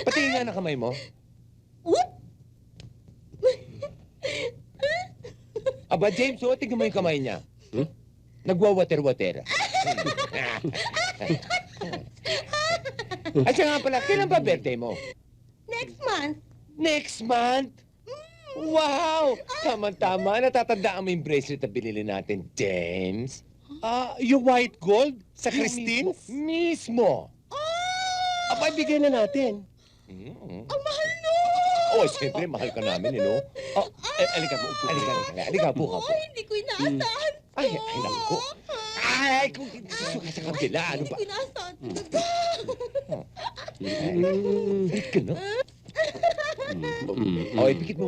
Patingin nga na kamay mo. Oop! Aba, James, tingnan mo yung kamay niya. Nagwawater-water. At siya nga pala, kailan ba birthday mo? Next month. Next month? Wow! Tama-tama, natatandaan mo yung bracelet na binili natin, James? Yung white gold sa Christine? Mismo! Aba, bigay na natin. Ang mahal no! Oh, siyempre, mahal ka namin, no? Alika mo, upo. Alika, upo ka po. Hindi ko inaasahan to. Ay, naku. Ay, kung gusto ka sa kabila, ano ba? Hindi ko inaasahan to. Talaga. Ay, ka na. Okay, pikit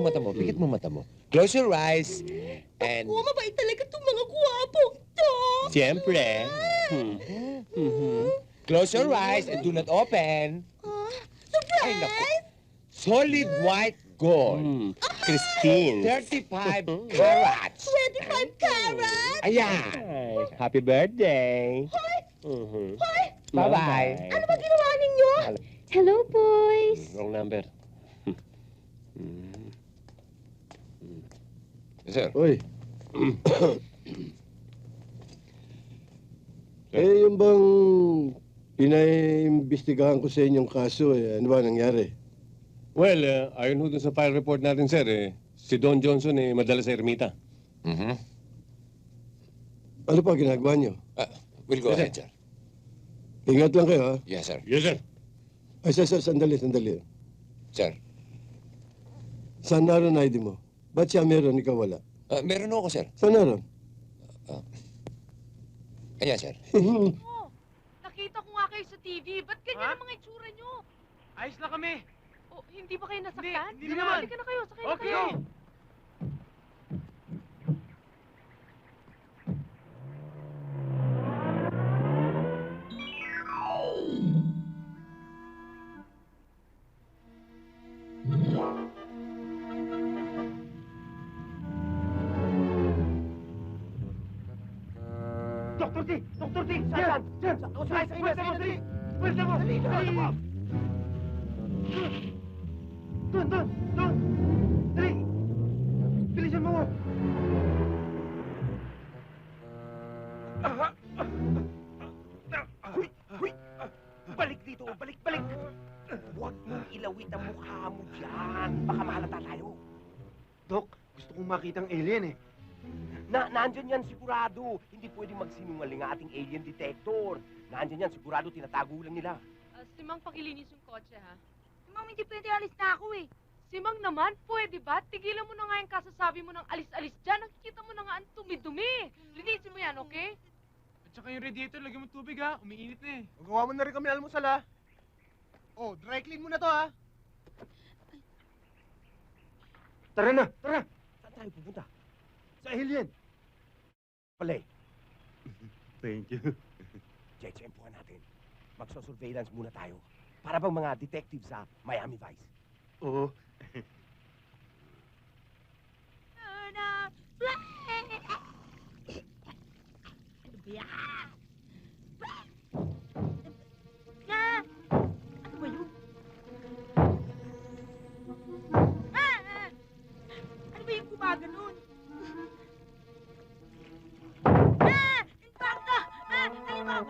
mo mata mo. Close your eyes, and... Oo, mabait talaga itong mga guwapong to. Siyempre. Close your eyes and do not open. Surprise! Ay, naku. Solid white gold. Christine. 35 carats. 25 carats? Ayan. Happy birthday. Hoy! Mhm. Hoy! Bye-bye. Ano ba ginawa ninyo? Hello, boys. Wrong number. Sir. Uy. Yung bang pinaimbestigahan ko sa inyong kaso, ano ba nangyari? Well, ayon ho dun sa file report natin, sir, si Don Johnson madala sa ermita. Ano pa ginagawa nyo? We'll go ahead, sir. Ingat lang kayo, ha? Yes, sir. Yes, sir. Ay, sandali. Sir. Saan naroon ID mo? Ba't siya meron, ikaw wala? Meron ako, sir. Saan naroon? Ayan, sir. Nakita ko nga kayo sa TV. Ba't ganyan ang mga itsura nyo? Ayos lang kami. Oh, hindi ba kayo nasaktan? Hindi naman. Halika na kayo, sakay na Okay. kayo. Dr. T! Dr. T! Saan? Saan? Saan? Pwede mo! Pwede mo! Dali mo! Doon! Dali! Bilisan mo! Huy! Balik dito! Balik! Huwag mong ilawit ang mukha mo dyan. Baka mahalata tayo. Dok, gusto kong makita ang alien Nandyan yan sigurado. Hindi pwedeng magsinungaling ang ating alien detector. Nandyan yan sigurado, tinatago lang nila. Si Mang pakilinis yung kotse, ha? Si Ma'am, hindi pwede alis na ako eh. Si Mang naman, pwede ba? Tigilan mo na nga yung kasasabi mo ng alis-alis dyan. Nakikita mo na nga ang tumi-dumi. Linisin mo yan, okay? At saka yung radiator, lagyan mo tubig ha. Umiinit na Magawa mo na rin kami almusal, ha? Oh, dry clean mo na to, ha? Tara na! Saan tayo pupunta? Sa alien. Palay. Thank you. Tsempuhan natin. Magso-surveillance muna tayo. Para bang mga detective sa Miami Vice. Oo. Ano ba yun? Ano ba yung gumaganon? Infarto! Halimaw!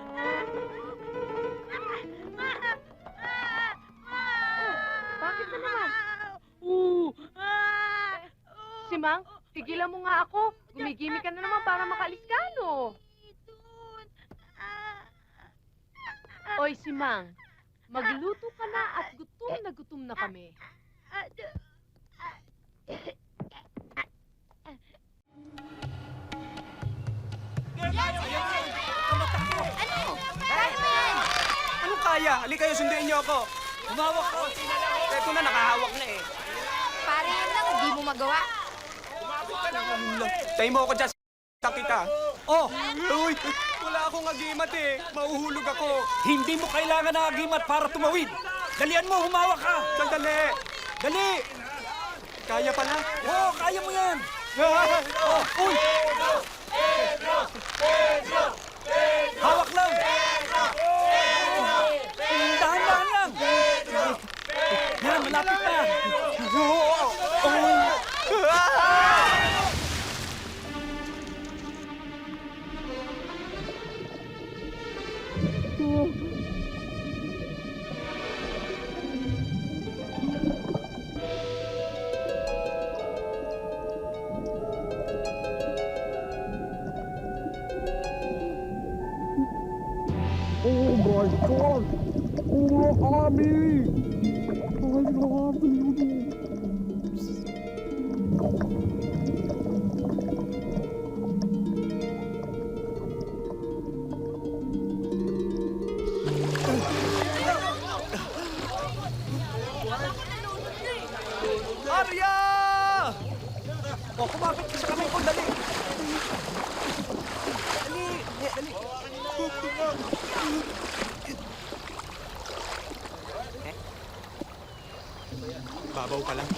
Bakit na naman? Si Mang, tigilan mo nga ako. Gumigimik ka na naman para makaalis ka, no? Oy, si Mang, magluto ka na at gutom na kami. Anong kaya? Halika kayo, sunduin niyo ako. Humawak ko. Ito na, nakahawak na eh. Pare yan lang, hindi mo magawa. Tayo mo ako dyan, kita. Oh! Uy! Wala akong agimat eh. Mahuhulog ako. Hindi mo kailangan ng agimat para tumawid. Dalian mo, humawak ka. Sandali. Dali! Kaya pala? Oo, kaya mo yan. Oh, uy! Hawak lang! Dahan-dahan lang! Yan, malapit na! Arya! O, kumapit ka sa kamay ko, dali! Dali! Dali! Babaw ka lang.